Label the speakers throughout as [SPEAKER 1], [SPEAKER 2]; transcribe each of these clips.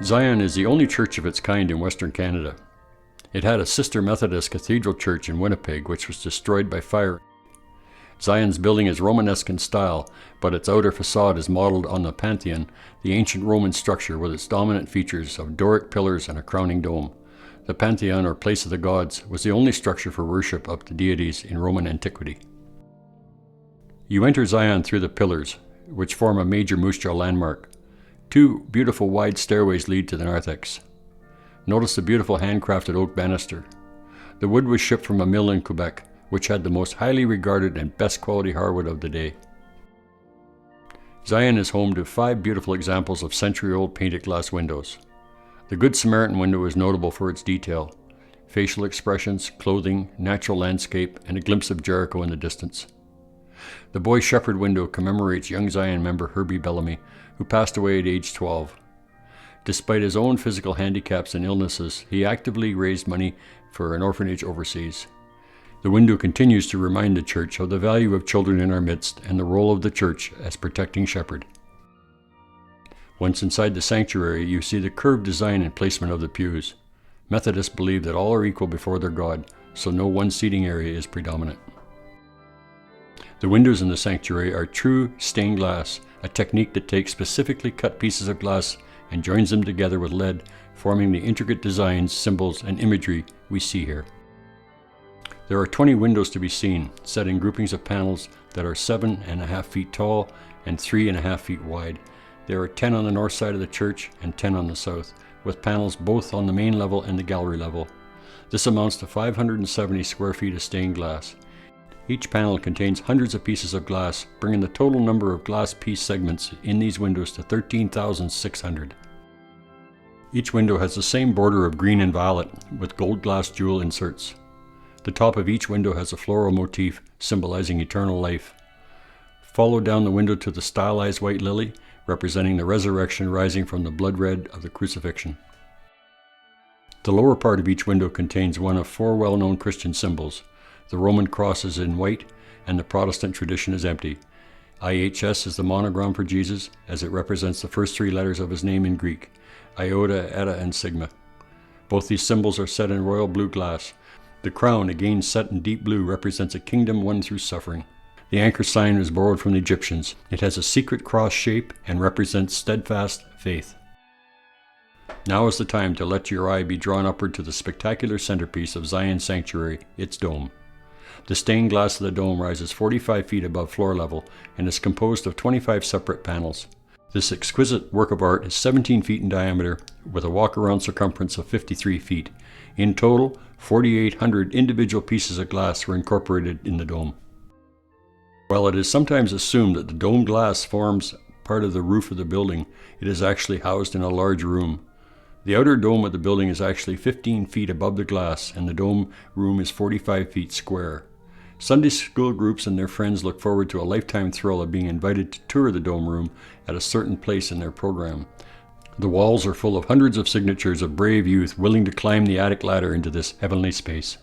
[SPEAKER 1] Zion is the only church of its kind in Western Canada. It had a sister Methodist cathedral church in Winnipeg, which was destroyed by fire. Zion's building is Romanesque in style, but its outer facade is modeled on the Pantheon, the ancient Roman structure with its dominant features of Doric pillars and a crowning dome. The Pantheon, or place of the gods, was the only structure for worship of the deities in Roman antiquity. You enter Zion through the pillars, which form a major Moose Jaw landmark. Two beautiful wide stairways lead to the narthex. Notice the beautiful handcrafted oak banister. The wood was shipped from a mill in Quebec, which had the most highly regarded and best quality hardwood of the day. Zion is home to 5 beautiful examples of century-old painted glass windows. The Good Samaritan window is notable for its detail, facial expressions, clothing, natural landscape, and a glimpse of Jericho in the distance. The Boy Shepherd window commemorates young Zion member Herbie Bellamy, who passed away at age 12. Despite his own physical handicaps and illnesses, he actively raised money for an orphanage overseas. The window continues to remind the church of the value of children in our midst and the role of the church as protecting shepherd. Once inside the sanctuary, you see the curved design and placement of the pews. Methodists believe that all are equal before their God, so no one seating area is predominant. The windows in the sanctuary are true stained glass, a technique that takes specifically cut pieces of glass and joins them together with lead, forming the intricate designs, symbols, and imagery we see here. There are 20 windows to be seen, set in groupings of panels that are 7.5 feet tall and 3.5 feet wide. There are 10 on the north side of the church and 10 on the south, with panels both on the main level and the gallery level. This amounts to 570 square feet of stained glass. Each panel contains hundreds of pieces of glass, bringing the total number of glass piece segments in these windows to 13,600. Each window has the same border of green and violet, with gold glass jewel inserts. The top of each window has a floral motif symbolizing eternal life. Follow down the window to the stylized white lily, representing the resurrection rising from the blood red of the crucifixion. The lower part of each window contains one of 4 well-known Christian symbols. The Roman cross is in white, and the Protestant tradition is empty. IHS is the monogram for Jesus, as it represents the first 3 letters of his name in Greek, Iota, Eta, and Sigma. Both these symbols are set in royal blue glass. The crown, again set in deep blue, represents a kingdom won through suffering. The anchor sign was borrowed from the Egyptians. It has a secret cross shape and represents steadfast faith. Now is the time to let your eye be drawn upward to the spectacular centerpiece of Zion Sanctuary, its dome. The stained glass of the dome rises 45 feet above floor level and is composed of 25 separate panels. This exquisite work of art is 17 feet in diameter with a walk-around circumference of 53 feet. In total, 4,800 individual pieces of glass were incorporated in the dome. While it is sometimes assumed that the dome glass forms part of the roof of the building, it is actually housed in a large room. The outer dome of the building is actually 15 feet above the glass, and the dome room is 45 feet square. Sunday school groups and their friends look forward to a lifetime thrill of being invited to tour the dome room at a certain place in their program. The walls are full of hundreds of signatures of brave youth willing to climb the attic ladder into this heavenly space.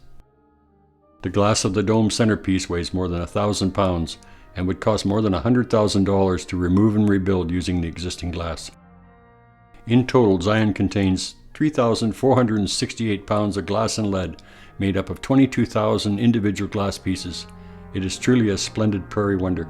[SPEAKER 1] The glass of the dome centerpiece weighs more than 1,000 pounds and would cost more than $100,000 to remove and rebuild using the existing glass. In total, Zion contains 3,468 pounds of glass and lead, made up of 22,000 individual glass pieces. It is truly a splendid prairie wonder.